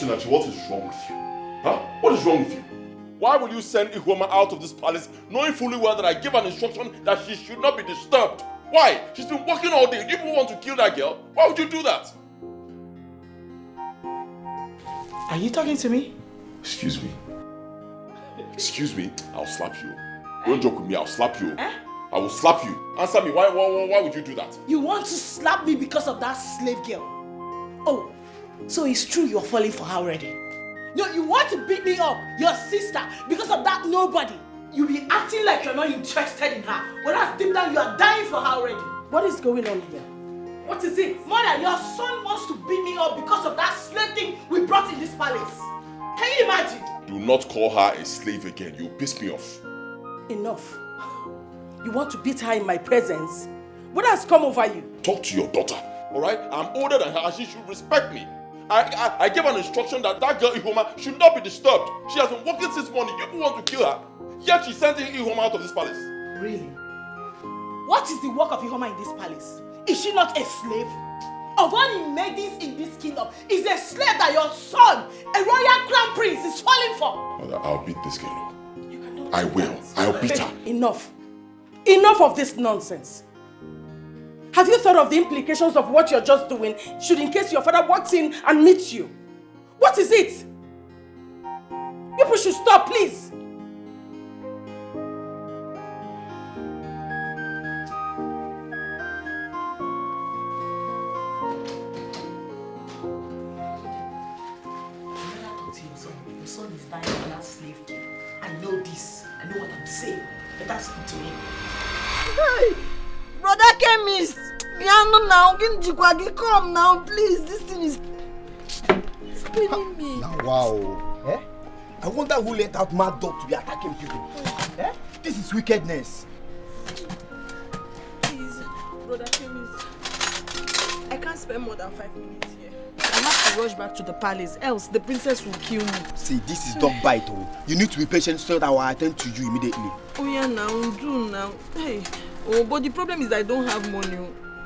Chinachi, what is wrong with you? Huh? What is wrong with you? Why will you send Ihoma out of this palace knowing fully well that I gave an instruction that she should not be disturbed? Why? She's been working all day. Do you want to kill that girl? Why would you do that? Are you talking to me? Excuse me. Excuse me? I'll slap you. Don't joke with me. I'll slap you. I will slap you. Answer me. Why would you do that? You want to slap me because of that slave girl? Oh, so it's true you're falling for her already? No, you want to beat me up, your sister, because of that nobody. You be acting like you're not interested in her, whereas deep down you are dying for her already. What is going on here? What is it? Mother, your son wants to beat me up because of that slave thing we brought in this palace. Can you imagine? Do not call her a slave again. You piss me off. Enough. You want to beat her in my presence? What has come over you? Talk to your daughter, alright? I'm older than her and she should respect me. I gave an instruction that girl Ihoma should not be disturbed. She has been working since morning. You want to kill her. Yet she sent Ihoma out of this palace. Really? What is the work of Ihoma in this palace? Is she not a slave? Of all maidens in this kingdom, is a slave that your son, a royal crown prince, is falling for? Mother, I'll beat this girl. I will. I'll beat her. Enough. Enough of this nonsense. Have you thought of the implications of what you're just doing should in case your father walks in and meets you? What is it? People should stop, please. Your son is dying for that slave girl. I know this. I know what I'm saying. Better speak to me. Hey! Brother chemist! Piano now, come now, please. This thing is spinning me. Now, wow. Eh? I wonder who let out mad dog to be attacking people. Eh? This is wickedness. Please, brother chemist. I can't spend more than 5 minutes here. I have to rush back to the palace, else the princess will kill me. See, this is dog bite, oh. You need to be patient so that I will attend to you immediately. Oh yeah, now, do now. Hey. Oh, but the problem is that I don't have money.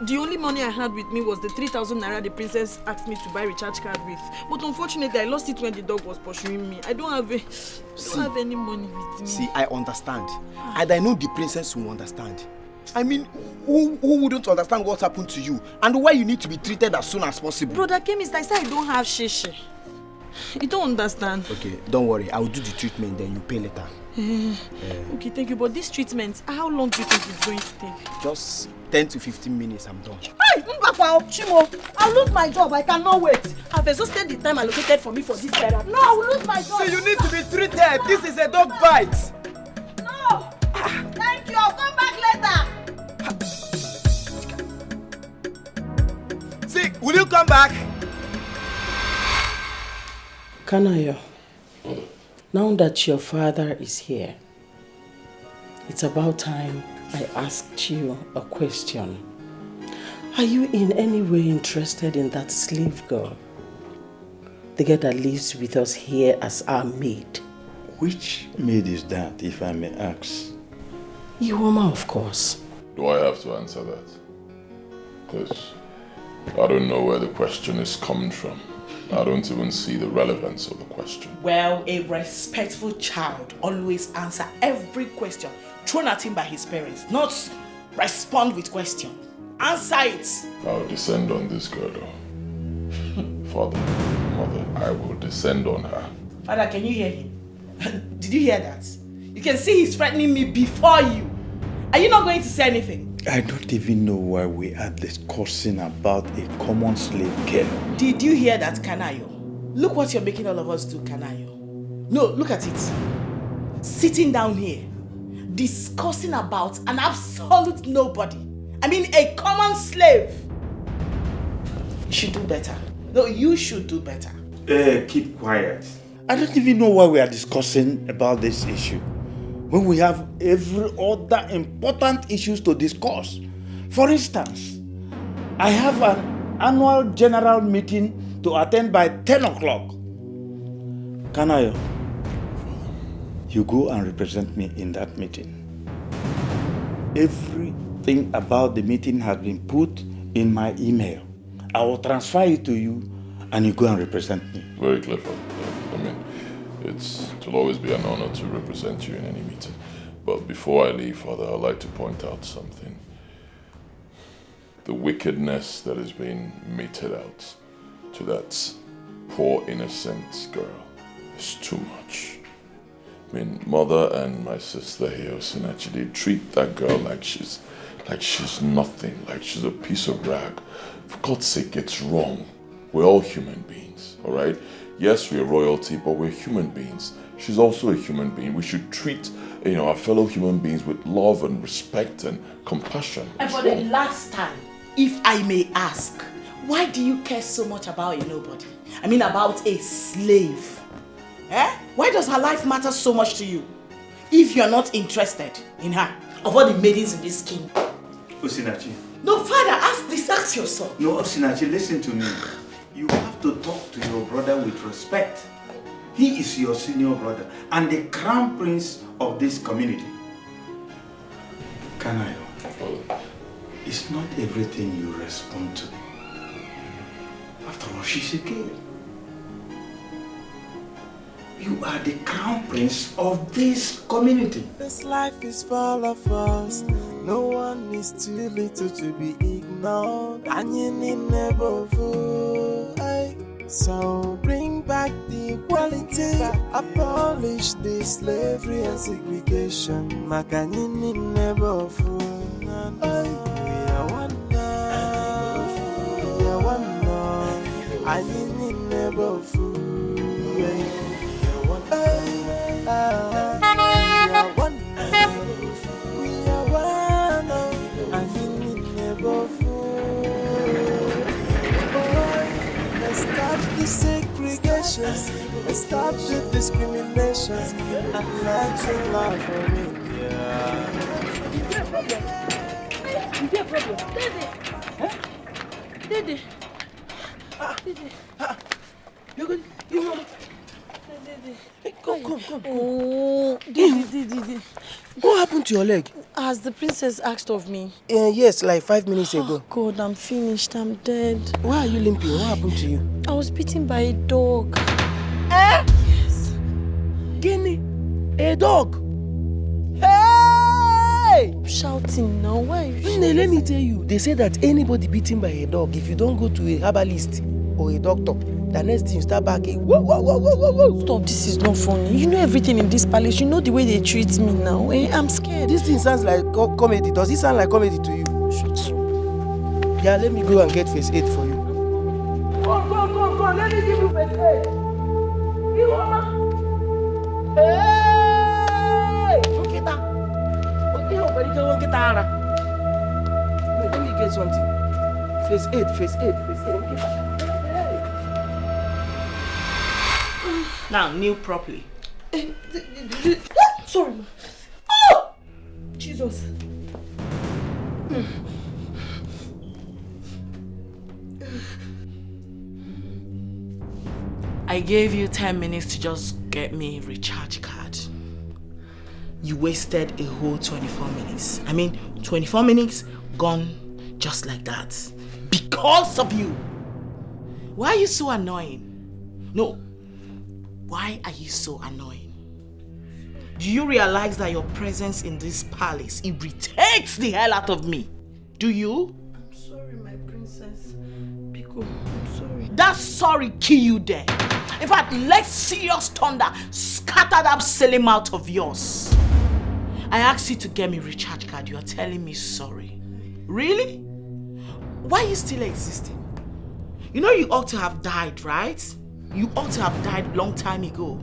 The only money I had with me was the 3,000 naira the princess asked me to buy recharge card with. But unfortunately, I lost it when the dog was pursuing me. I don't have any money with me. See, I understand. And I know the princess will understand. I mean, who wouldn't understand what happened to you and why you need to be treated as soon as possible? Brother chemist, I said I don't have sheshe. You don't understand. Okay, don't worry. I will do the treatment, then you pay later. Okay, thank you. But this treatment, how long do you think it's going to take? Just 10 to 15 minutes, I'm done. Hey, Chimo, I'll lose my job. I cannot wait. I've exhausted the time allocated for me for this therapy. No, I will lose my job. See, you need to be treated. This is a dog bite. No. Thank you. I'll come back later. See, will you come back? Kanayo, now that your father is here, it's about time I asked you a question. Are you in any way interested in that slave girl? The girl that lives with us here as our maid. Which maid is that, if I may ask? Ihoma, of course. Do I have to answer that? Because I don't know where the question is coming from. I don't even see the relevance of the question. Well, a respectful child always answers every question thrown at him by his parents, not respond with question. Answer it. I'll descend on this girl, though. Father, mother, I will descend on her. Father, can you hear him? Did you hear that? You can see he's threatening me before you. Are you not going to say anything? I don't even know why we are discussing about a common slave girl. Did you hear that, Kanayo? Look what you're making all of us do, Kanayo. No, look at it. Sitting down here, discussing about an absolute nobody. I mean, a common slave. You should do better. No, you should do better. Keep quiet. I don't even know why we are discussing about this issue when we have every other important issues to discuss. For instance, I have an annual general meeting to attend by 10 o'clock. Kanayo, you go and represent me in that meeting. Everything about the meeting has been put in my email. I will transfer it to you and you go and represent me. Very clever. I mean, it will always be an honor to represent you in any meeting. But before I leave, Father, I'd like to point out something. The wickedness that is being meted out to that poor innocent girl is too much. I mean, Mother and my sister here, Osinachi, they treat that girl like she's nothing, like she's a piece of rag. For God's sake, it's wrong. We're all human beings, all right? Yes, we're royalty, but we're human beings. She's also a human being. We should treat, our fellow human beings with love and respect and compassion. And for the last time, if I may ask, why do you care so much about a nobody? I mean, about a slave. Why does her life matter so much to you? If you're not interested in her, of all the maidens in this king. Osinachi. No, Father, ask your son. No, Osinachi, listen to me. You have to talk to your brother with respect. He is your senior brother and the crown prince of this community. Kanayo, it's not everything you respond to. After all, she's a girl. You are the crown prince of this community. This life is full of us. No one is too little to be ignored. And you need never fool. So bring back the equality. Abolish the slavery and segregation. Makanini never fool. We are one now. We are one now. And you need never fool. Stop the segregations, stop the discriminations, and learn to love for me. Is there a problem? Dede. Dede. You're good. You know. Come. Oh, Dede. What happened to your leg? As the princess asked of me. Yes, like 5 minutes ago. Oh God, I'm finished. I'm dead. Why are you limping? What happened to you? I was bitten by a dog. Yes. Guinea, a dog. Hey! Shouting now. Why are you shouting? Let me tell you, they say that anybody bitten by a dog, if you don't go to a herbalist or a doctor, the next thing you start barking. Whoa. Stop, this is not funny. You know everything in this palace. You know the way they treat me now. I'm scared. This thing sounds like comedy. Does it sound like comedy to you? Shut up. Yeah, let me go and get first aid for you. Go. Let me give you first aid. Hey! Let me get something. First aid. Now, kneel properly. Sorry. Oh! Jesus. I gave you 10 minutes to just get me a recharge card. You wasted a whole 24 minutes. 24 minutes gone just like that. Because of you. Why are you so annoying? No. Why are you so annoying? Do you realize that your presence in this palace irritates the hell out of me? Do you? I'm sorry, my princess. Pico, I'm sorry. That sorry kill you there. In fact, let serious thunder scatter that silly mouth of yours. I asked you to get me a recharge card. You are telling me sorry. Really? Why are you still existing? You know you ought to have died, right? You ought to have died long time ago.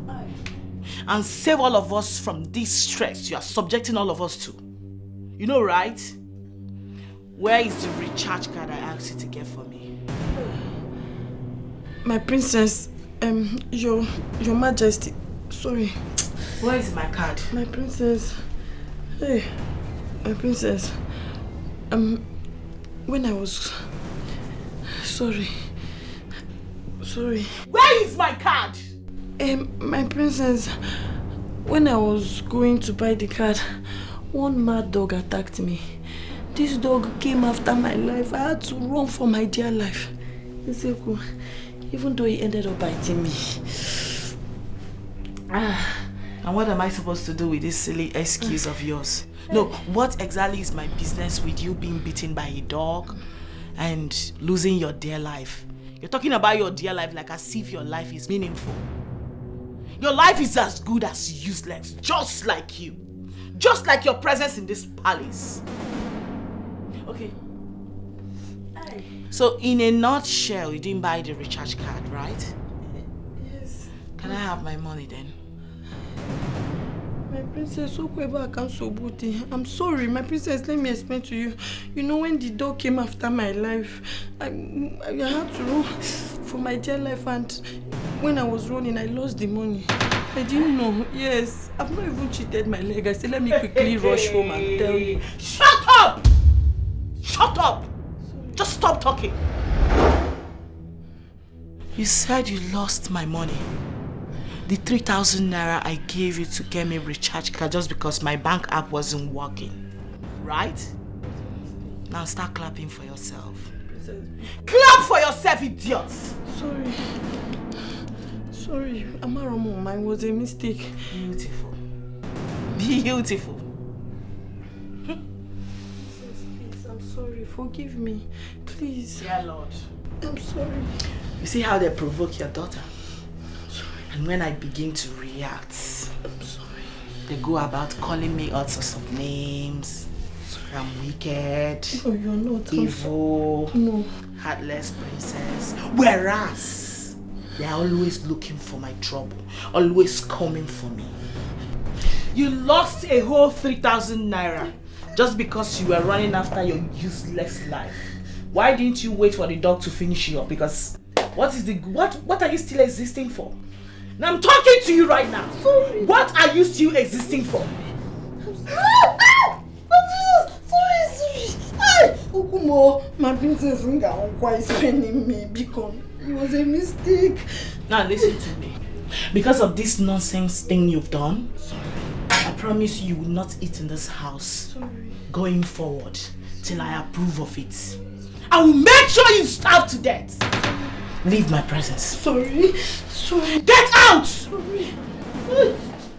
And save all of us from this stress you are subjecting all of us to. You know, right? Where is the recharge card I asked you to get for me? My princess, your majesty, sorry. Where is my card? My princess, hey, my princess, when I was, sorry. Where is my card? My princess, when I was going to buy the card, one mad dog attacked me. This dog came after my life. I had to run for my dear life. Ezeko, Even though he ended up biting me. And what am I supposed to do with this silly excuse of yours? No, what exactly is my business with you being beaten by a dog and losing your dear life? You're talking about your dear life like as if your life is meaningful. Your life is as good as useless, just like you. Just like your presence in this palace. Okay. So in a nutshell, you didn't buy the recharge card, right? Yes. Can I have my money then? My princess, I'm sorry, my princess, let me explain to you. You know, when the dog came after my life, I had to run for my dear life, and when I was running, I lost the money. I didn't know. Yes, I've not even cheated my leg. I said, let me quickly rush home and tell you. Shut up! Shut up! Sorry. Just stop talking. You said you lost my money. The 3,000 naira I gave you to get me a recharge card just because my bank app wasn't working. Right? Now start clapping for yourself. Clap for yourself, idiots! Sorry. Sorry, Amaromo, mine was a mistake. Beautiful. Beautiful. Please, I'm sorry. Forgive me. Please. Dear Lord. I'm sorry. You see how they provoke your daughter? And when I begin to react, I'm sorry. They go about calling me all sorts of names. I'm wicked. No, you're not. Evil. No. Heartless princess. Whereas, they're always looking for my trouble. Always coming for me. You lost a whole 3,000 naira just because you were running after your useless life. Why didn't you wait for the dog to finish you up? Because what are you still existing for? Now I'm talking to you right now. Sorry. What are you still existing for? Sorry. Ukumo, my princess is spending me because it was a mistake. Now listen to me. Because of this nonsense thing you've done, I promise you will not eat in this house going forward till I approve of it. I will make sure you starve to death. Leave my presence. Sorry. Get out! Sorry.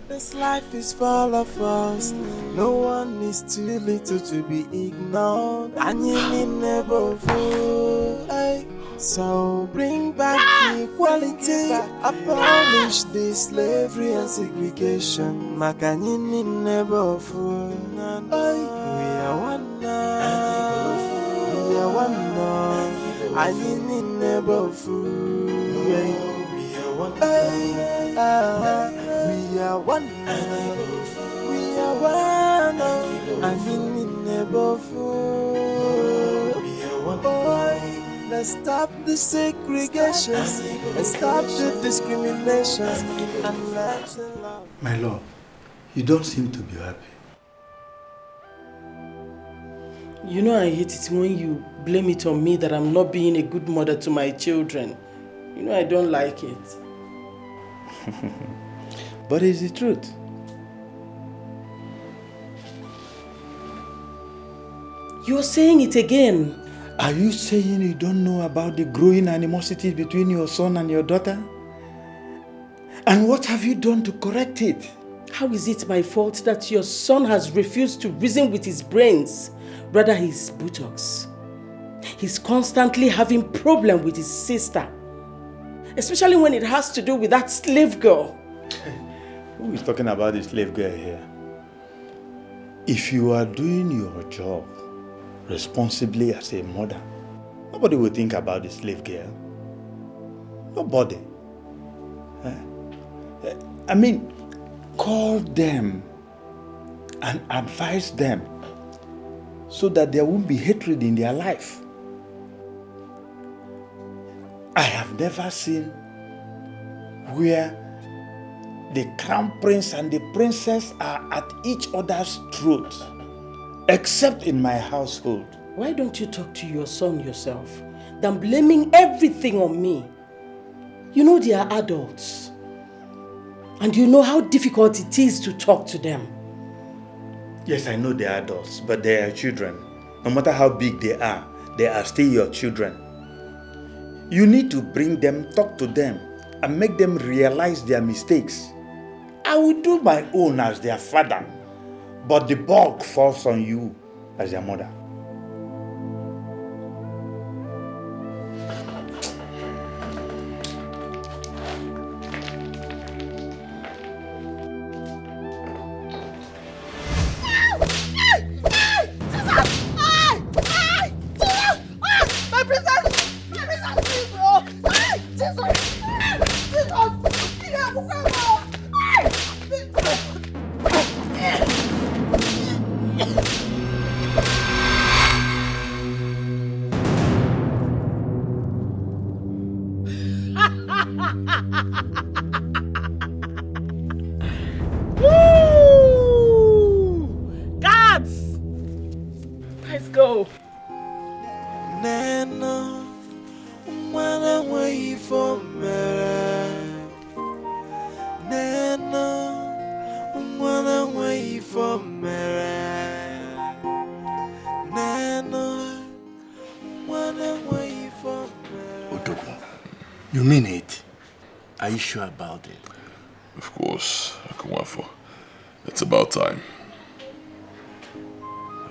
This life is full of us. No one is too little to be ignored. And you need never fool. So bring back equality. Abolish the slavery and segregation. Makanyini never fool. We are one now. We are one now. I need never fool. We are one now. We are one. We are one. I mean never fool. We are one. Let's stop the segregation. Let's stop the discrimination. And let's love. My love, you don't seem to be happy. You know I hate it when you blame it on me that I'm not being a good mother to my children. You know I don't like it. But it's the truth. You're saying it again. Are you saying you don't know about the growing animosity between your son and your daughter? And what have you done to correct it? How is it my fault that your son has refused to reason with his brains, rather his buttocks? He's constantly having problem with his sister, especially when it has to do with that slave girl. Who is talking about the slave girl here? If you are doing your job responsibly as a mother, nobody will think about the slave girl. Nobody. I mean, call them and advise them so that there won't be hatred in their life. I have never seen where the crown prince and the princess are at each other's throat, except in my household. Why don't you talk to your son yourself than blaming everything on me? You know they are adults. And you know how difficult it is to talk to them. Yes, I know they are adults, but they are children. No matter how big they are still your children. You need to bring them, talk to them, and make them realize their mistakes. I will do my own as their father, but the bulk falls on you as their mother. You mean it? Are you sure about it? Of course, Akumwafo. It's about time.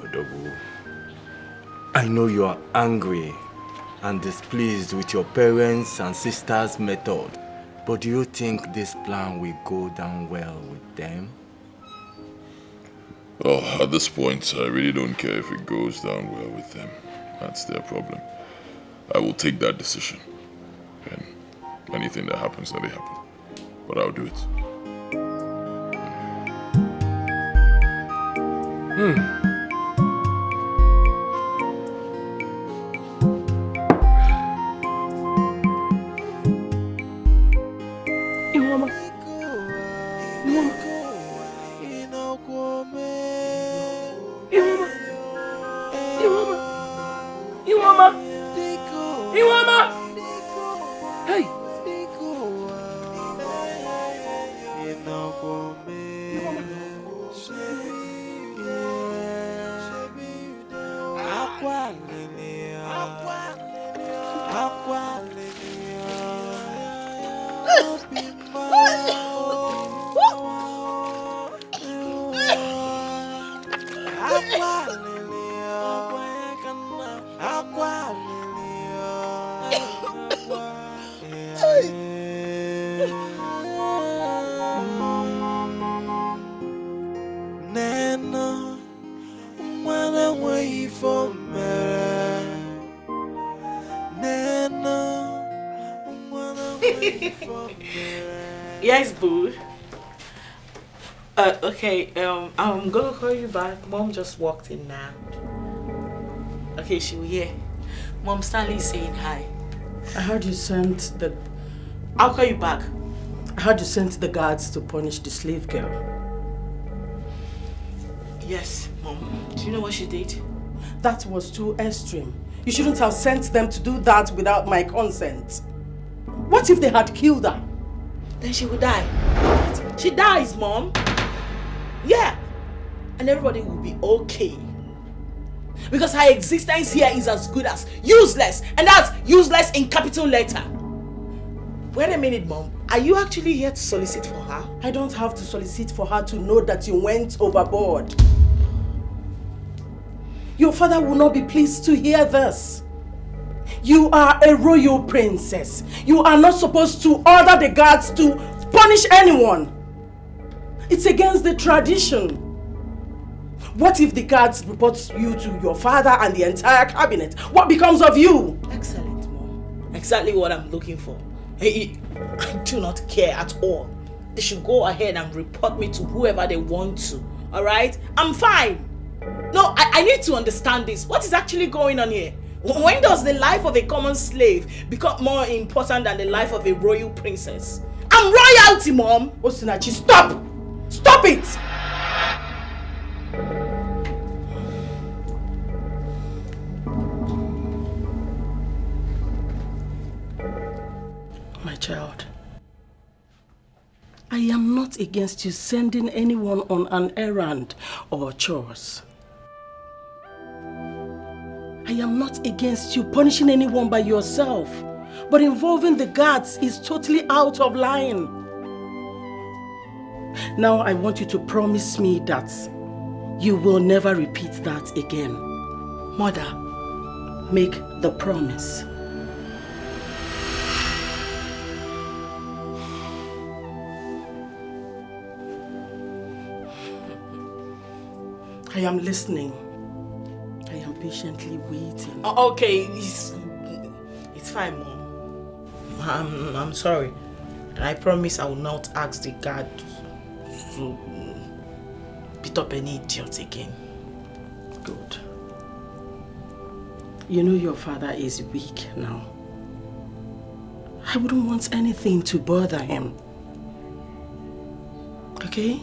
Odogu, I know you are angry and displeased with your parents and sisters' method, but do you think this plan will go down well with them? Oh, at this point, I really don't care if it goes down well with them. That's their problem. I will take that decision. And anything that happens, let it happen. But I'll do it. Yes, boo. Okay, I'm gonna call you back. Mom just walked in now. Okay, she will hear. Mom, Stanley's saying hi. I heard you sent the... I'll call you back. I heard you sent the guards to punish the slave girl. Yes, Mom. Do you know what she did? That was too extreme. You shouldn't have sent them to do that without my consent. What if they had killed her? Then she would die. She dies, Mom. Yeah. And everybody will be okay. Because her existence here is as good as useless. And that's useless in capital letter. Wait a minute, Mom. Are you actually here to solicit for her? I don't have to solicit for her to know that you went overboard. Your father will not be pleased to hear this. You are a royal princess. You are not supposed to order the guards to punish anyone. It's against the tradition. What if the guards report you to your father and the entire cabinet? What becomes of you? Excellent, Mom. Exactly what I'm looking for. I do not care at all. They should go ahead and report me to whoever they want to. Alright? I'm fine. No, I need to understand this. What is actually going on here? When does the life of a common slave become more important than the life of a royal princess? I'm royalty, Mom! Osinachi, stop! Stop it! My child, I am not against you sending anyone on an errand or chores. I am not against you punishing anyone by yourself. But involving the guards is totally out of line. Now I want you to promise me that you will never repeat that again. Mother, make the promise. I am listening. I am patiently waiting. Okay, it's fine, Mom. I'm sorry. And I promise I will not ask the guard to beat up any idiot again. Good. You know your father is weak now. I wouldn't want anything to bother him. Okay?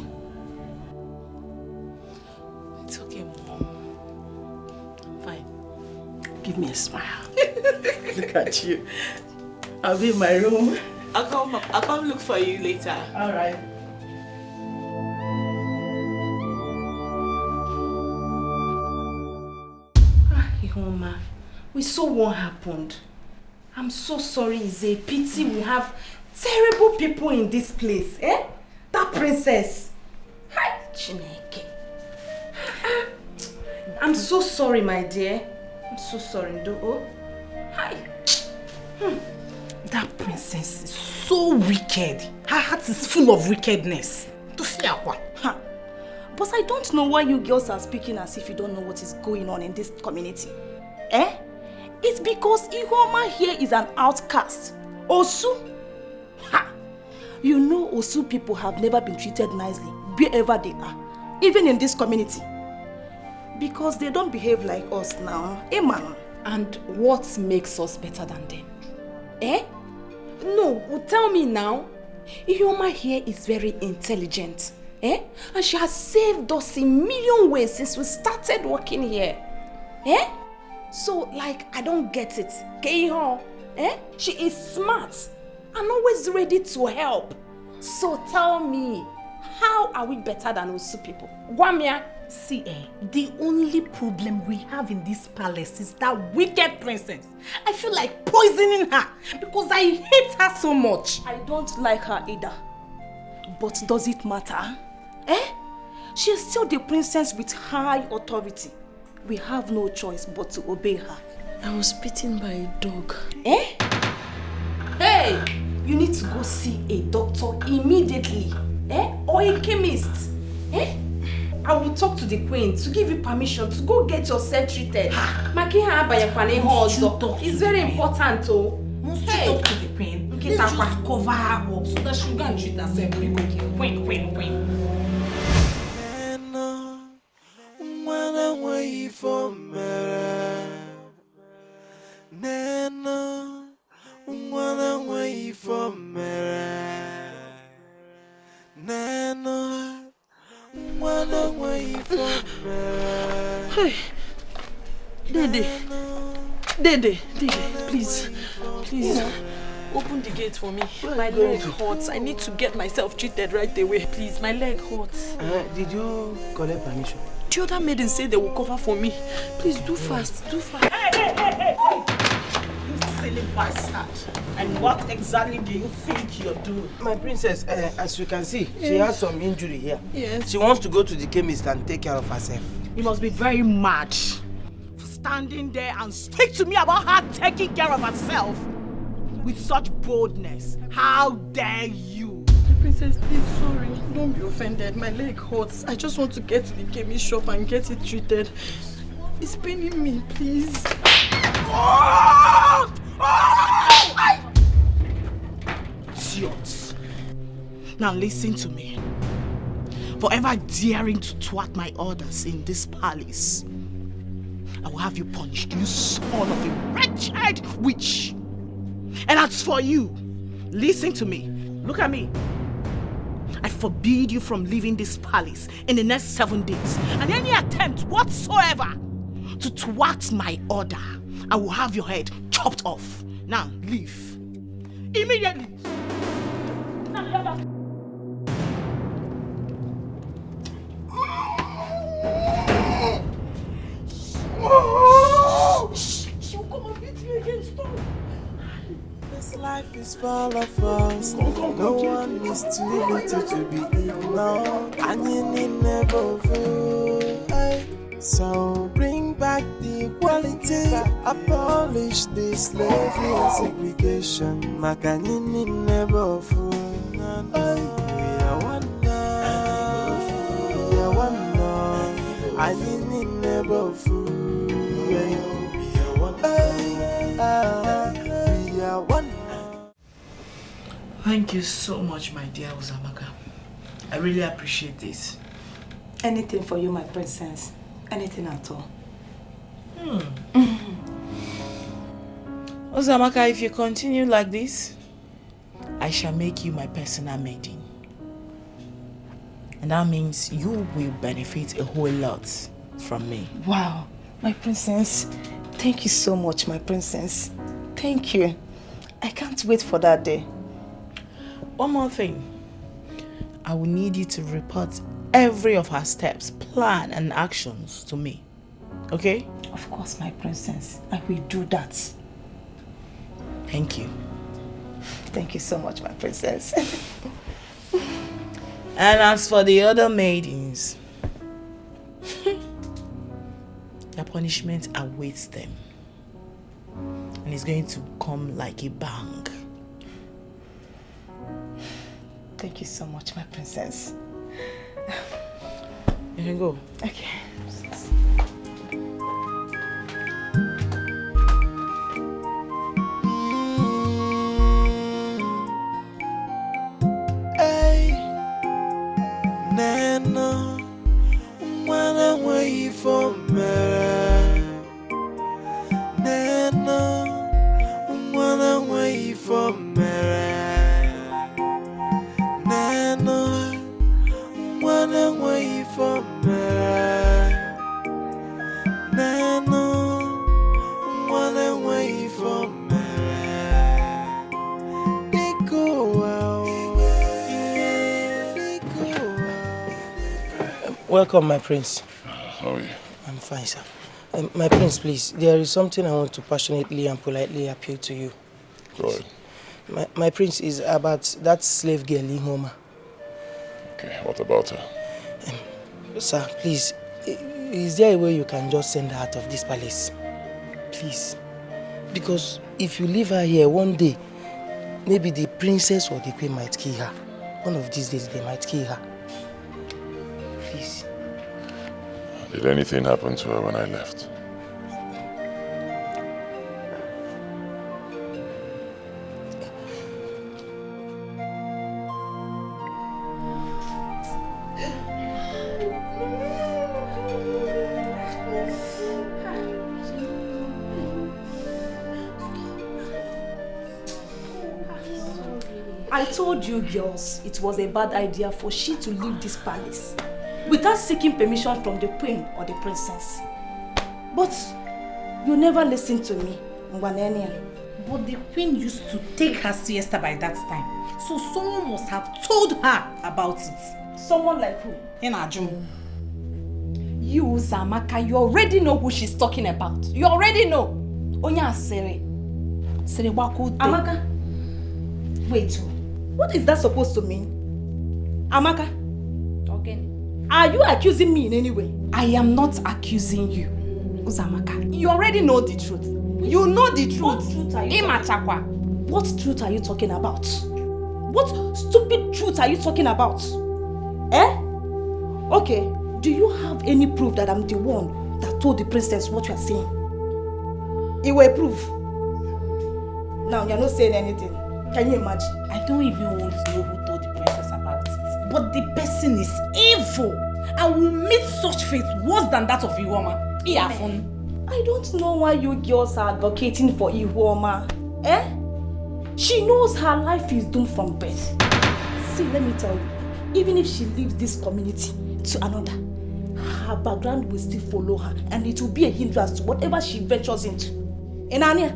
It's okay, Mom. I'm fine. Give me a smile. Look at you. I'll be in my room. I'll come look for you later. All right. Ihoma, we saw what happened. I'm so sorry. It's a pity we have terrible people in this place. Eh? That princess. Hi, Chineke. I'm so sorry, my dear. I'm so sorry, Ndo. Hi. That princess is so wicked. Her heart is full of wickedness. But I don't know why you girls are speaking as if you don't know what is going on in this community. Eh? It's because Ihoma here is an outcast. Osu. Ha! You know Osu people have never been treated nicely wherever they are. Even in this community. Because they don't behave like us now. Eh, man? And what makes us better than them? Eh? No, tell me now. Ihoma here is very intelligent. Eh? And she has saved us in million ways since we started working here. Eh? So, like, I don't get it. Keiho, eh? She is smart and always ready to help. So tell me, how are we better than Osu people? Gwamia? See, the only problem we have in this palace is that wicked princess. I feel like poisoning her because I hate her so much. I don't like her either. But does it matter? Eh? She is still the princess with high authority. We have no choice but to obey her. I was bitten by a dog. Eh? Hey! You need to go see a doctor immediately. Eh? Or a chemist. Eh? I will talk to the queen to give you permission to go get yourself treated. It's very important, oh. Hey, talk to the queen. Let's just cover her up so that she can treat herself. Queen. Hey, Dede, please, open the gate for me. My leg hurts. I need to get myself treated right away, please. My leg hurts. Did you collect permission? The other maiden said they will cover for me. Please do fast. Hey! You silly bastard. And what exactly do you think you're doing? My princess, as you can see, she has some injury here. Yes. She wants to go to the chemist and take care of herself. You must be very mad for standing there and speak to me about her taking care of herself with such boldness. How dare you? Princess, please, sorry. Don't be offended. My leg hurts. I just want to get to the chemist shop and get it treated. It's paining me, please. Idiots. Now listen to me. For ever daring to thwart my orders in this palace, I will have you punished, you son of a wretched witch. And as for you, listen to me. Look at me. I forbid you from leaving this palace in the next 7 days. And any attempt whatsoever to thwart my order, I will have your head chopped off. Now, leave. Immediately. She'll come and beat me again. Stop. is for all of us. No one is too little to be ignored. And you need never fool. So bring back the equality. Abolish the slavery and segregation. Makanini never fool. We are one now. We are one now. And you need never fool. Thank you so much, my dear Uzamaka. I really appreciate this. Anything for you, my princess. Anything at all. Uzamaka, if you continue like this, I shall make you my personal maiden. And that means you will benefit a whole lot from me. Wow, my princess. Thank you so much, my princess. Thank you. I can't wait for that day. One more thing. I will need you to report every of her steps, plan and actions to me. Okay? Of course, my princess. I will do that. Thank you. Thank you so much, my princess. And as for the other maidens, their punishment awaits them. And it's going to come like a bang. Thank you so much, my princess. You can go. Okay. Hey, Nana, wanna wait for me. Nana, wanna wait for me. Nana, wanna wait for me. Nana, wanna wait for me. They go out. They go out. Welcome, my prince. How are you? I'm fine, sir. My prince, please, there is something I want to passionately and politely appeal to you. Go ahead. My prince is about that slave girl in Homa. Okay, what about her? Sir, please, is there a way you can just send her out of this palace? Please. Because if you leave her here one day, maybe the princess or the queen might kill her. One of these days, they might kill her. Please. Did anything happen to her when I left? I told you girls it was a bad idea for she to leave this palace without seeking permission from the queen or the princess. But you never listened to me, Mwanenia. But the queen used to take her siesta by that time. So someone must have told her about it. Someone like who? Enajum. You, Zamaka, you already know who she's talking about. You already know. Onya Sere. Sere Wakote. Amaka. Wait, what is that supposed to mean? Amaka. Okay. Are you accusing me in any way? I am not accusing you, Uzamaka. You already know the truth. You know the truth. What truth are you What truth are you talking about? What stupid truth are you talking about? Eh? Okay, do you have any proof that I'm the one that told the princess what you are saying? It will prove. Now you're not saying anything. Can you imagine? I don't even want to know who told the princess about it. But the person is evil. I will meet such fate worse than that of Iwoma. I don't know why you girls are advocating for Iwoma. Eh? She knows her life is doomed from birth. See, let me tell you, even if she leaves this community to another, her background will still follow her and it will be a hindrance to whatever she ventures into. Enania,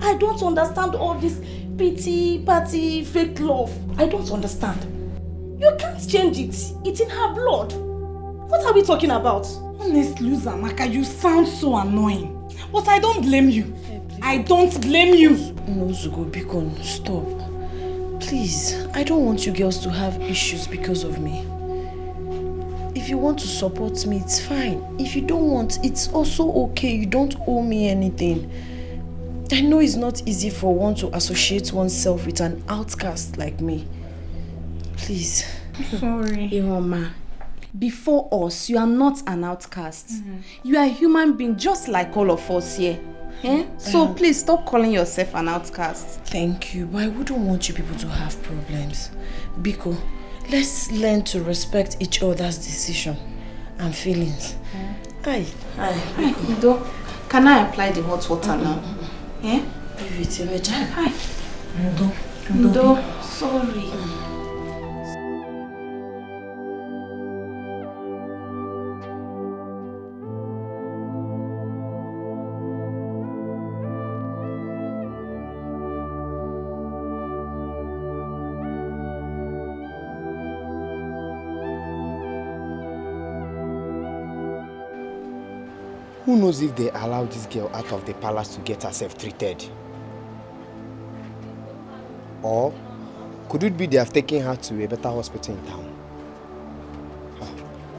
I don't understand all this pity, party, fake love. I don't understand. You can't change it. It's in her blood. What are we talking about? Honestly, Zamaka, you sound so annoying. But I don't blame you. I don't blame you. No, Zugo, Bikon, stop. Please, I don't want you girls to have issues because of me. If you want to support me, it's fine. If you don't want, it's also okay. You don't owe me anything. I know it's not easy for one to associate oneself with an outcast like me. Please. Sorry. Ihoma, before us, you are not an outcast. You are a human being just like all of us here. So please stop calling yourself an outcast. Thank you, but I wouldn't want you people to have problems. Biko, let's learn to respect each other's decision and feelings. Hi. Ndo, can I apply the hot water now? Hi. Ndo, sorry. Who knows if they allowed this girl out of the palace to get herself treated? Or could it be they have taken her to a better hospital in town?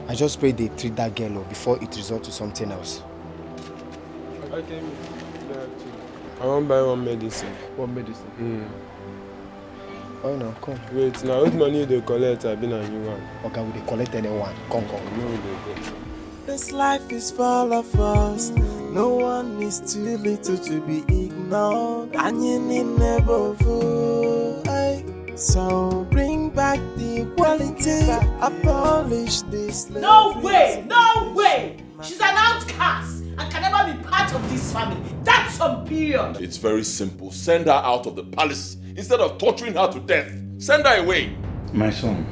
I just pray they treat that girl before it resorts to something else. I want to buy one medicine. What medicine? Oh no, come. Wait, now what money they collect? I've been a new one. Okay, will they collect anyone? Come. No, they go. This life is full of us. No one is too little to be ignored. And you need never fool. So bring back the equality. Abolish this. No way! No way! She's an outcast and can never be part of this family. That's some period. It's very simple. Send her out of the palace instead of torturing her to death. Send her away. My son,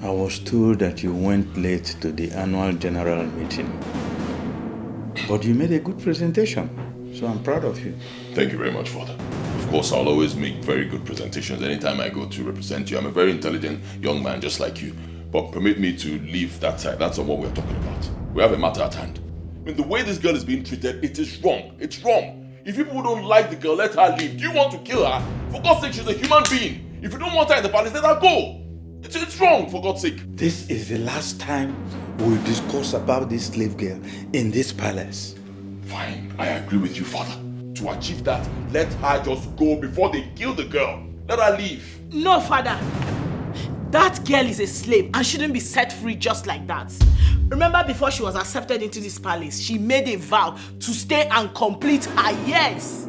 I was told that you went late to the annual general meeting. But you made a good presentation, so I'm proud of you. Thank you very much, Father. Of course, I'll always make very good presentations anytime I go to represent you. I'm a very intelligent young man just like you. But permit me to leave that side. That's not what we're talking about. We have a matter at hand. I mean, the way this girl is being treated, it is wrong. It's wrong. If people don't like the girl, let her leave. Do you want to kill her? For God's sake, she's a human being. If you don't want her in the palace, let her go. It's wrong, for God's sake. This is the last time we'll discuss about this slave girl in this palace. Fine, I agree with you, Father. To achieve that, let her just go before they kill the girl. Let her leave. No, Father. That girl is a slave and shouldn't be set free just like that. Remember, before she was accepted into this palace, she made a vow to stay and complete her years.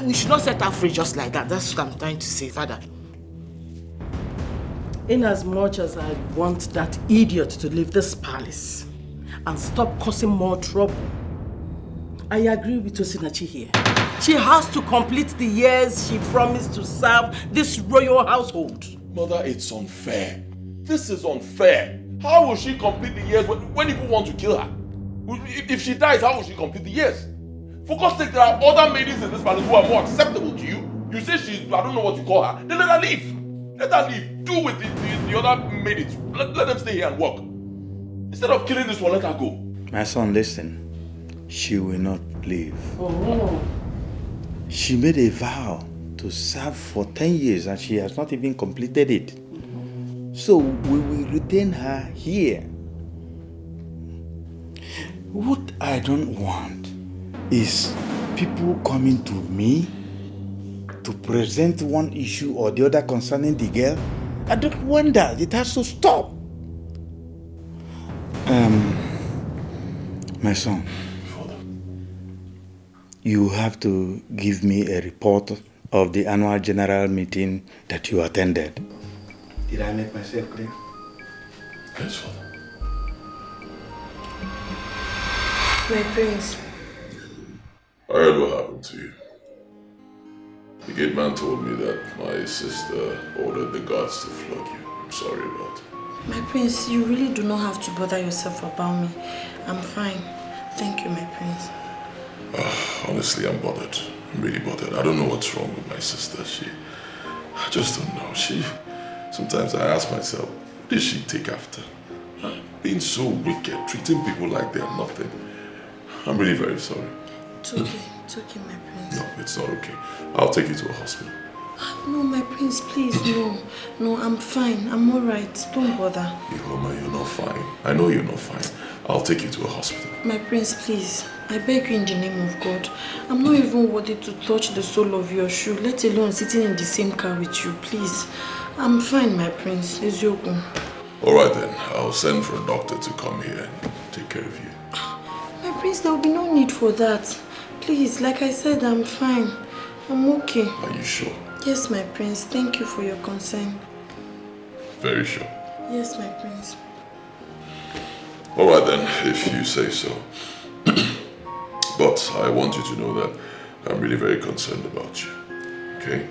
We should not set her free just like that. That's what I'm trying to say, Father. In as much as I want that idiot to leave this palace and stop causing more trouble, I agree with Osinachi here. She has to complete the years she promised to serve this royal household. Mother, it's unfair. This is unfair. How will she complete the years when people want to kill her? If she dies, how will she complete the years? For God's sake, there are other maidens in this palace who are more acceptable to you. You say she's, I don't know what you call her. Then let her leave. Let her leave. Do with the other maidens. Let them stay here and work. Instead of killing this one, let her go. My son, listen. She will not leave. Oh. She made a vow to serve for 10 years and she has not even completed it. So we will retain her here. What I don't want is people coming to me to present one issue or the other concerning the girl. I don't want that. It has to stop. My son, you have to give me a report of the annual general meeting that you attended. Did I make myself clear? Yes, Father. My prince. I heard what happened to you. The gate man told me that my sister ordered the guards to flog you. I'm sorry about it. My prince, you really do not have to bother yourself about me. I'm fine. Thank you, my prince. Honestly, I'm bothered. I'm really bothered. I don't know what's wrong with my sister. I just don't know. Sometimes I ask myself, what did she take after? Being so wicked, treating people like they're nothing. I'm really very sorry. It's okay. It's okay, my prince. No, it's not okay. I'll take you to a hospital. No, my prince, please, no. No, I'm fine. I'm alright. Don't bother. Ihoma, you're not fine. I know you're not fine. I'll take you to a hospital. My prince, please. I beg you in the name of God. I'm not even worthy to touch the sole of your shoe, let alone sitting in the same car with you, please. I'm fine, my prince. Ezioku. Alright then, I'll send for a doctor to come here and take care of you. My prince, there will be no need for that. Please, like I said, I'm fine. I'm okay. Are you sure? Yes, my prince. Thank you for your concern. Very sure. Yes, my prince. Alright then, if you say so. But I want you to know that I'm really very concerned about you. Okay?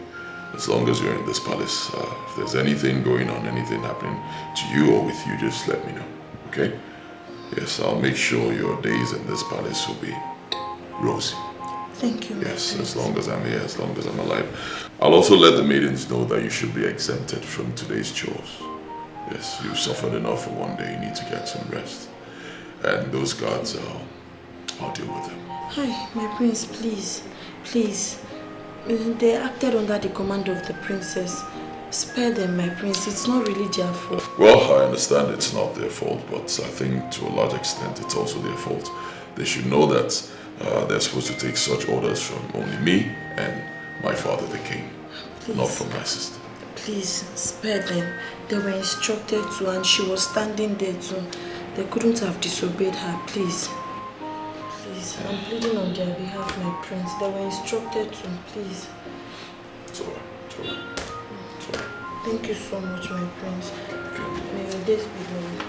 As long as you're in this palace, if there's anything going on, anything happening to you or with you, just let me know. Okay? Yes, I'll make sure your days in this palace will be rosy. Thank you. Yes, as long as I'm here, as long as I'm alive. I'll also let the maidens know that you should be exempted from today's chores. Yes, you've suffered enough for one day. You need to get some rest. And those guards, I'll deal with them. Hi, my prince, please. Please. They acted under the command of the princess. Spare them, my prince. It's not really their fault. Well, I understand it's not their fault, but I think to a large extent it's also their fault. They should know that they're supposed to take such orders from only me and my father, the king, Please. not from my sister. Please, spare them. They were instructed to, and she was standing there too. They couldn't have disobeyed her. Please. Please, I'm pleading on their behalf, my prince. They were instructed to. Please. It's alright. It's alright. It's alright. Thank you so much, my prince. Okay. May your days be long.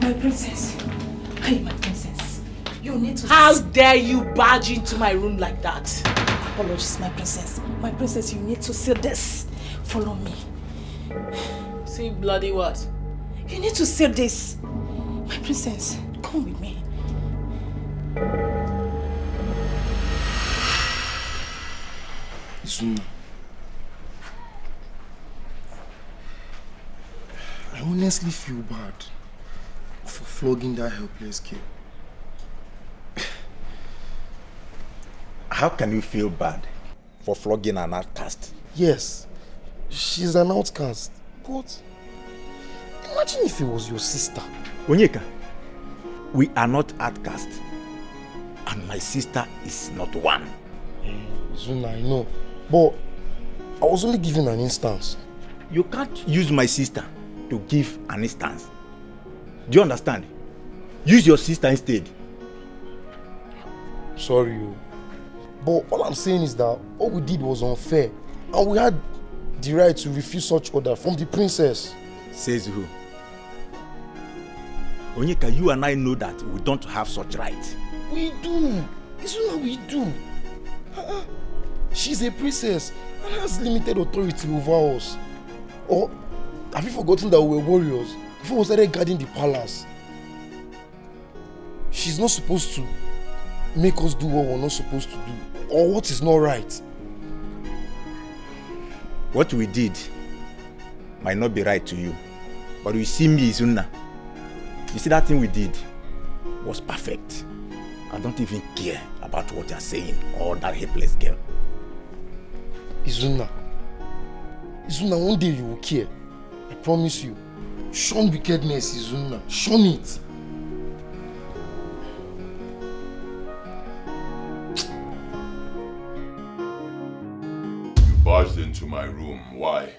My princess. Hey, my princess. You need to... How dare you barge into my room like that? Apologies, my princess. My princess, you need to see this. Follow me. See bloody what? You need to see this. My princess, come with me. Zuma, I honestly feel bad for flogging that helpless girl. How can you feel bad for flogging an outcast? Yes, she's an outcast, but imagine if it was your sister. Onyeka, we are not outcasts, and my sister is not one. Zuna, I know, but I was only giving an instance. You can't use my sister to give an instance. Do you understand? Use your sister instead. Sorry, but all I'm saying is that what we did was unfair, and we had the right to refuse such order from the princess. Says who? Onyeka, you and I know that we don't have such right. We do. Zuna, we do. She's a princess and has limited authority over us. Or have you forgotten that we were warriors before we started guarding the palace? She's not supposed to make us do what we're not supposed to do, or what is not right. What we did might not be right to you, but you see me, Izuna. You see that thing we did was perfect. I don't even care about what you're saying or that helpless girl. Izuna, one day you will care. I promise you. Shun wickedness, Izuna. Shun it. You barged into my room. Why?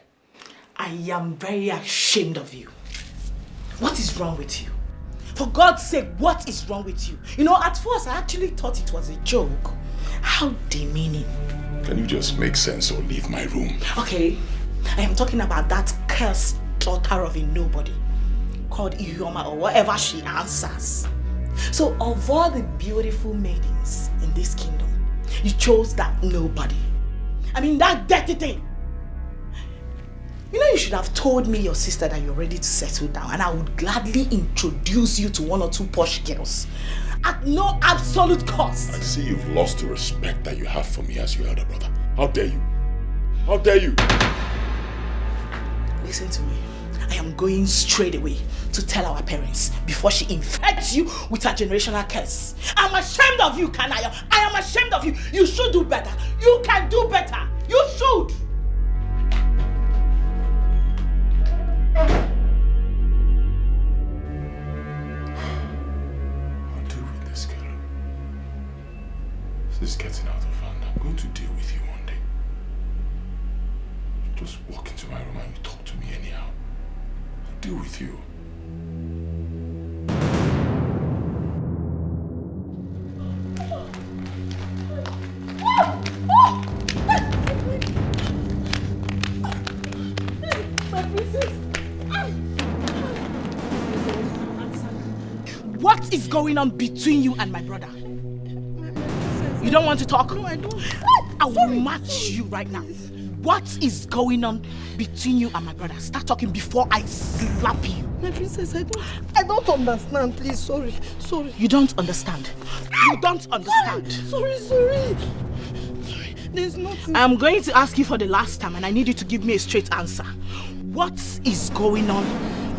I am very ashamed of you. What is wrong with you? For God's sake, what is wrong with you? You know, at first I actually thought it was a joke. How demeaning. Can you just make sense or leave my room? Okay, I am talking about that cursed daughter of a nobody called Ihuoma or whatever she answers. So of all the beautiful maidens in this kingdom, you chose that nobody. I mean, that dirty thing. You know, you should have told me, your sister, that you're ready to settle down, and I would gladly introduce you to one or two posh girls at no absolute cost. I see you've lost the respect that you have for me as your elder brother. How dare you? How dare you? Listen to me. I am going straight away to tell our parents before she infects you with her generational curse. I'm ashamed of you, Kanaya. I am ashamed of you. You should do better. You can do better. You should. I'll deal with this girl. This is getting out of hand. I'm going to deal with you one day. Just walk into my room and you talk to me anyhow. I'll deal with you. What is going on between you and my brother? You don't want to talk? No, I don't. I will match you right now. What is going on between you and my brother? Start talking before I slap you. My princess, I don't understand. Please, sorry. You don't understand. You don't understand. Sorry. There's nothing. I'm going to ask you for the last time, and I need you to give me a straight answer. What is going on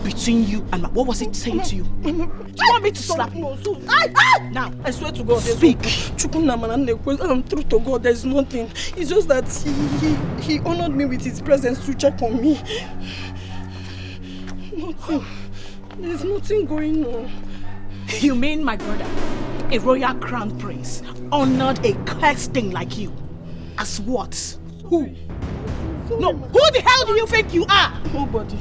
between you and what was it saying to you? Do you want me to slap you? No, now, I swear to God, speak. True to God, there's nothing. It's just that he honored me with his presence to check on me. Nothing. There's nothing going on. You mean my brother, a royal crown prince, honored a cursed thing like you? As what? Who? No, who the hell do you think you are? Nobody.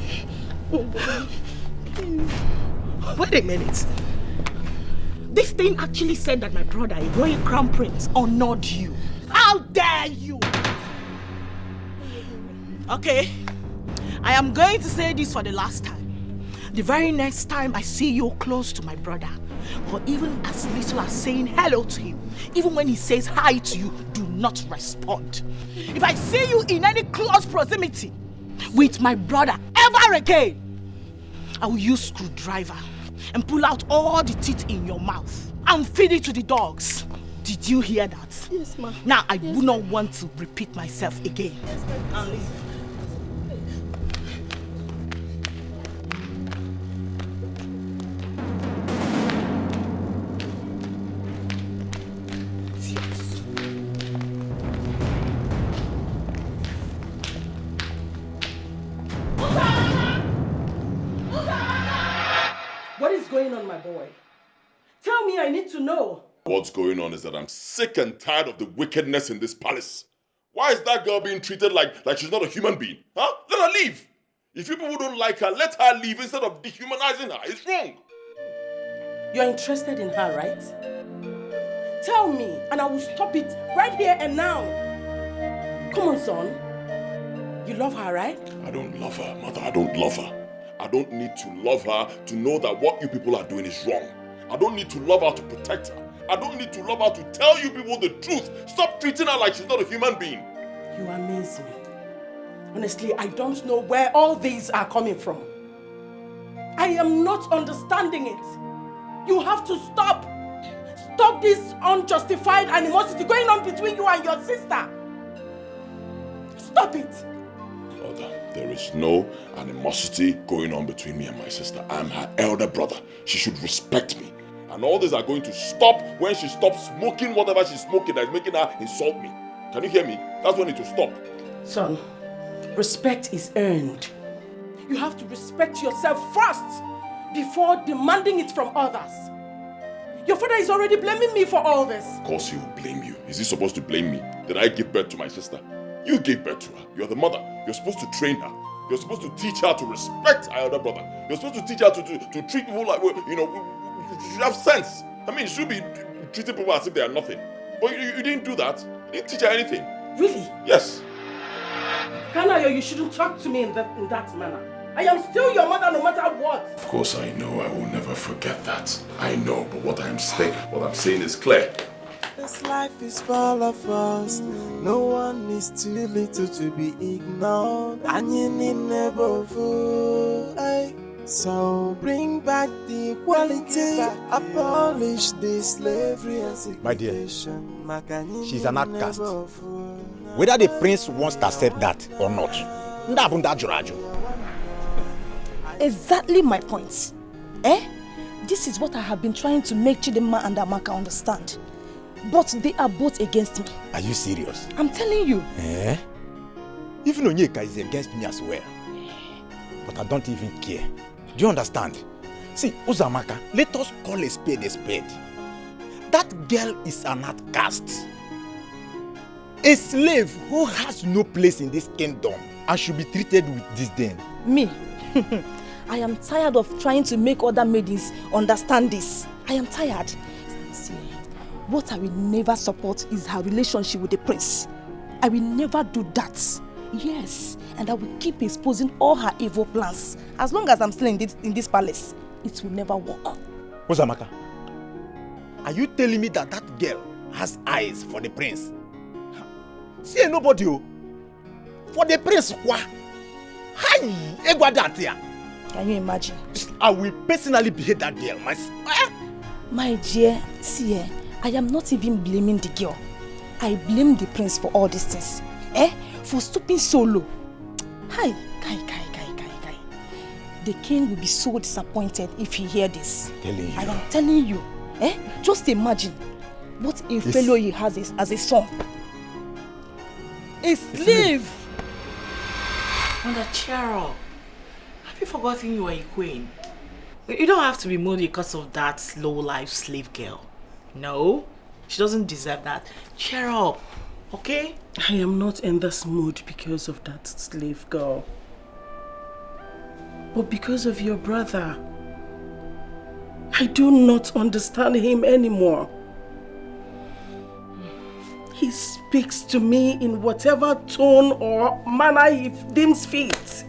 Wait a minute. This thing actually said that my brother, a royal crown prince, honored you. How dare you? Okay, I am going to say this for the last time. The very next time I see you close to my brother, or even as little as saying hello to him, even when he says hi to you, do not respond. If I see you in any close proximity with my brother ever again, I will use screwdriver and pull out all the teeth in your mouth and feed it to the dogs. Did you hear that? Yes, ma'am. Now, I do not want to repeat myself again. Yes, ma'am. What is going on, my boy? Tell me, I need to know. What's going on is that I'm sick and tired of the wickedness in this palace. Why is that girl being treated like she's not a human being? Huh? Let her leave. If you people don't like her, let her leave instead of dehumanizing her. It's wrong. You're interested in her, right? Tell me, and I will stop it right here and now. Come on, son. You love her, right? I don't love her, mother. I don't love her. I don't need to love her to know that what you people are doing is wrong. I don't need to love her to protect her. I don't need to love her to tell you people the truth. Stop treating her like she's not a human being. You amaze me. Honestly, I don't know where all these are coming from. I am not understanding it. You have to stop. Stop this unjustified animosity going on between you and your sister. Stop it. Mother, there is no animosity going on between me and my sister. I'm her elder brother. She should respect me. And all these are going to stop when she stops smoking whatever she's smoking that is making her insult me. Can you hear me? That's when it will stop. Son, respect is earned. You have to respect yourself first before demanding it from others. Your father is already blaming me for all this. Of course he will blame you. Is he supposed to blame me? Did I give birth to my sister? You gave birth to her. You're the mother. You're supposed to train her. You're supposed to teach her to respect her elder brother. You're supposed to teach her to treat people like, should have sense. I mean, you should be treating people as if they are nothing. But you didn't do that. You didn't teach her anything. Really? Yes. Kanayo, you shouldn't talk to me in that manner. I am still your mother no matter what. Of course I know. I will never forget that. I know, but what I'm saying is clear. This life is full of us. No one is too little to be ignored. And you need never fool. So bring back the equality. Abolish the slavery and segregation. My dear, she's an outcast. Whether the prince wants to accept that or not. Exactly my point. This is what I have been trying to make Chidinma and Amaka understand. But they are both against me. Are you serious? I'm telling you. Even Onyeka is against me as well. But I don't even care. Do you understand? See, Uzamaka, let us call a spade a spade. That girl is an outcast. A slave who has no place in this kingdom and should be treated with disdain. Me? I am tired of trying to make other maidens understand this. I am tired. See, what I will never support is her relationship with the prince. I will never do that. Yes, and I will keep exposing all her evil plans. As long as I'm still in this palace, it will never work. Uzamaka, are you telling me that that girl has eyes for the prince? See, nobody. For the prince, what? Can you imagine? I will personally behead that girl. My dear, see, I am not even blaming the girl. I blame the prince for all these things. For stooping so low. Kai. The king will be so disappointed if he hears this. I am telling you. Just imagine what a fellow he has as a son. A slave. Mother, cheer up. Have you forgotten you are a queen? You don't have to be moody because of that low-life slave girl. No, she doesn't deserve that. Cheer up, okay? I am not in this mood because of that slave girl. But because of your brother. I do not understand him anymore. He speaks to me in whatever tone or manner he deems fit.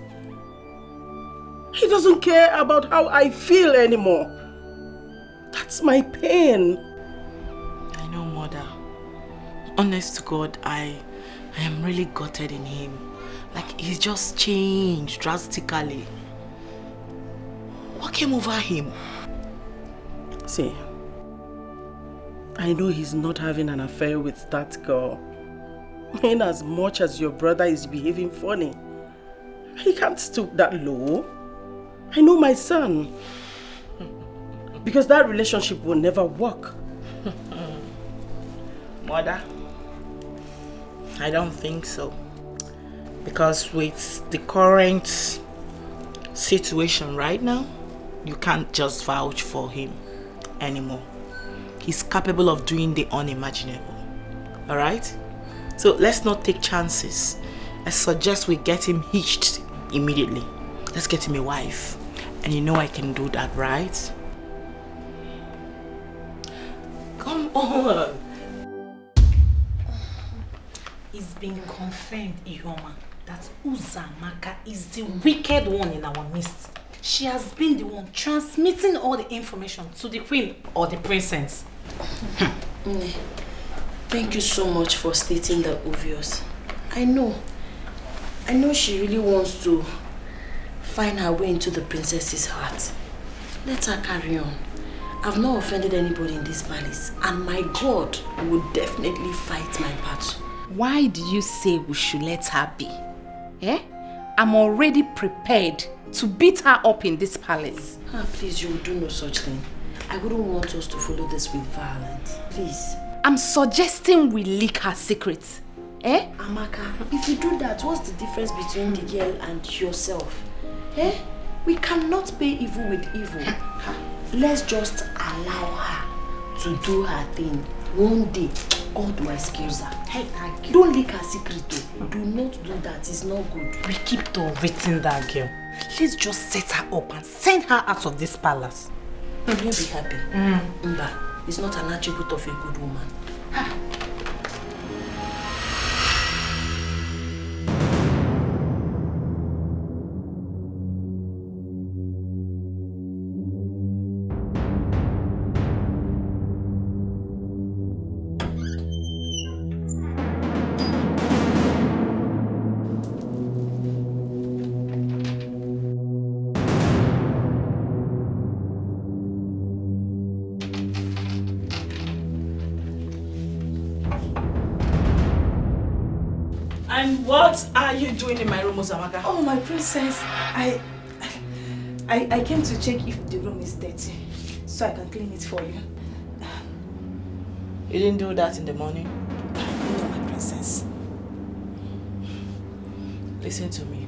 He doesn't care about how I feel anymore. That's my pain. I know, Mother. Honest to God, I am really gutted in him. Like, he's just changed drastically. What came over him? See, I know he's not having an affair with that girl. In as much as your brother is behaving funny, he can't stoop that low. I know my son. Because that relationship will never work. Mother, I don't think so. Because with the current situation right now, you can't just vouch for him anymore. He's capable of doing the unimaginable. Alright? So let's not take chances. I suggest we get him hitched immediately. Let's get him a wife. And you know I can do that, right? Come on. It's been confirmed, Ihoma, that Uzamaka is the wicked one in our midst. She has been the one transmitting all the information to the queen or the princess. Thank you so much for stating the obvious. I know she really wants to find her way into the princess's heart. Let her carry on. I've not offended anybody in this palace, and my God will definitely fight my battle. Why did you say we should let her be? I'm already prepared to beat her up in this palace. Please, you will do no such thing. I wouldn't want us to follow this with violence. Please. I'm suggesting we leak her secrets. Amaka, if you do that, what's the difference between the girl and yourself? We cannot pay evil with evil. Let's just allow her to do her thing. One day, God will excuse her. Don't leak her secret though. Do not do that. It's not good. We keep tolerating that girl. Let's just set her up and send her out of this palace. Will you be happy? Mba, it's not an attribute of a good woman. And what are you doing in my room, Uzamaka? Oh, my princess, I came to check if the room is dirty, so I can clean it for you. You didn't do that in the morning? No, my princess. Listen to me.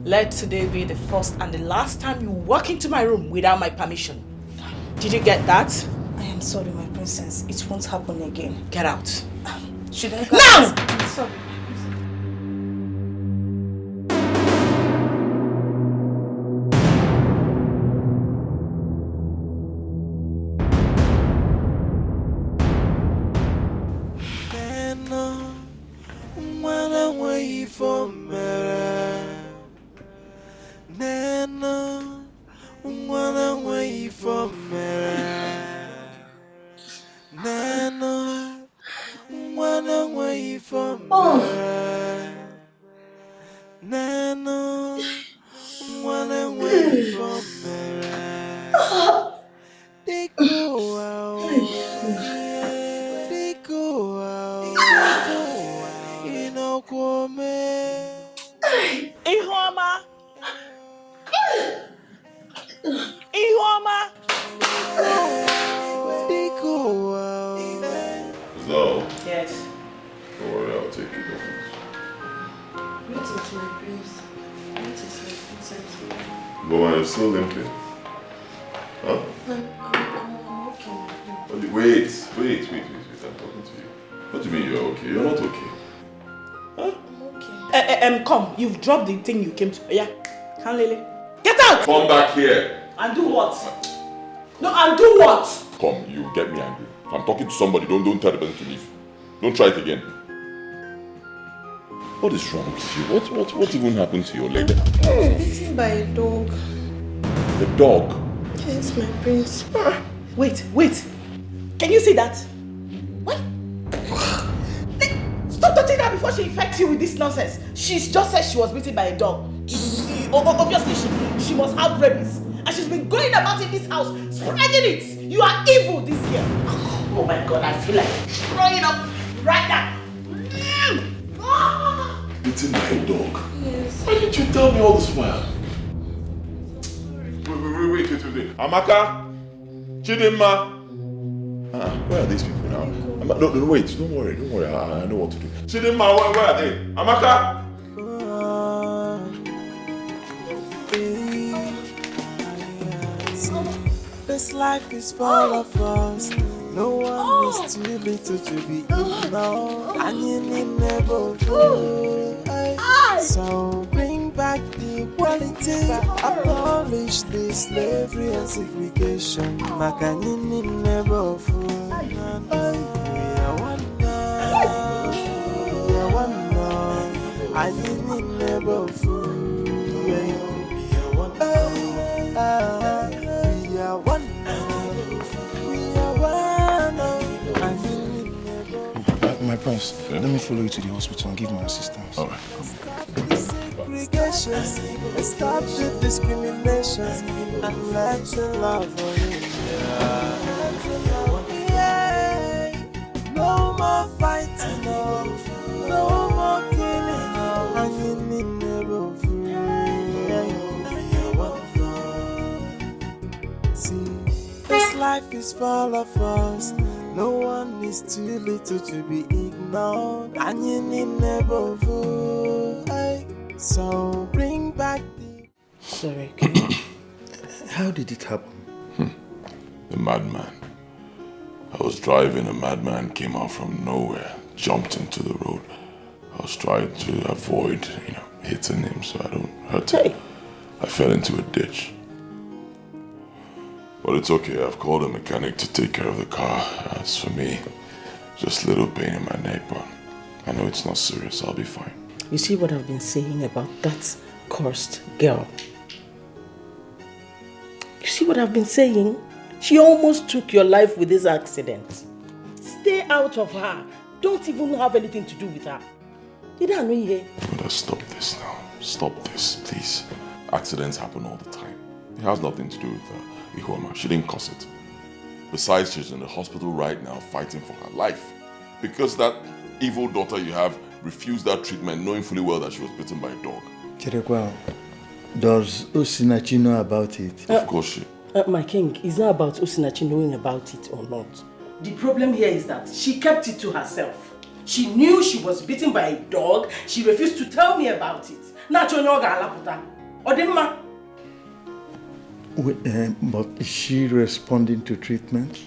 Let today be the first and the last time you walk into my room without my permission. Did you get that? I am sorry, my princess. It won't happen again. Get out. Should I go? Now! I'm sorry. You've dropped the thing you came to. Yeah. Can't Lily. Get out! Come back here. And do what? No, and do what? Come, you get me angry. I'm talking to somebody. Don't tell the person to leave. Don't try it again. What is wrong with you? What even happened to your leg? I was bitten by a dog. The dog? Yes, my prince. Wait. Can you see that? What? Stop touching her before she infects you with this nonsense. She's just said she was bitten by a dog. Obviously, she must have rabies. And she's been going about in this house, spreading it. You are evil, this girl. Oh my God, I feel like throwing up right now. Bitten by a dog? Yes. Why didn't you tell me all this while? Wait. Amaka? Chidinma? Where are these people now? No, wait, don't worry. I know what to do. Chidinma, where are they? Amaka? This life is full of us. No one is too little to be ignored. And you need never fool. So bring back the equality. Abolish the slavery and segregation. Makanini never fool. We are one now. We are one now. And you need never fool. We are one now. We are one now. We are one now. And you need never fool. My prince, let me follow you to the hospital and give my assistance. All right. Segregation, stop the discrimination, and let's love for you. No more fighting, no more killing, and you need never free. See, this life is full of us. No one is too little to be ignored, and you need never fool. So bring back the... Sorry, How did it happen? The madman. I was driving, a madman came out from nowhere, jumped into the road. I was trying to avoid, hitting him so I don't hurt him. I fell into a ditch. But it's okay, I've called a mechanic to take care of the car. As for me, just a little pain in my neck, but I know it's not serious, I'll be fine. You see what I've been saying about that cursed girl? You see what I've been saying? She almost took your life with this accident. Stay out of her. Don't even have anything to do with her. You don't know here. Mother, stop this now. Stop this, please. Accidents happen all the time. It has nothing to do with Ihoma. She didn't cause it. Besides, she's in the hospital right now fighting for her life. Because that evil daughter you have refused that treatment knowing fully well that she was bitten by a dog. Chirekwa, does Osinachi know about it? Of course she... my king, it's not about Osinachi knowing about it or not. The problem here is that she kept it to herself. She knew she was bitten by a dog. She refused to tell me about it. But is she responding to treatment?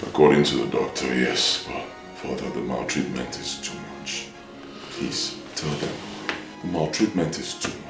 According to the doctor, yes, but further, the maltreatment is too much. Please, tell them, the maltreatment is too much.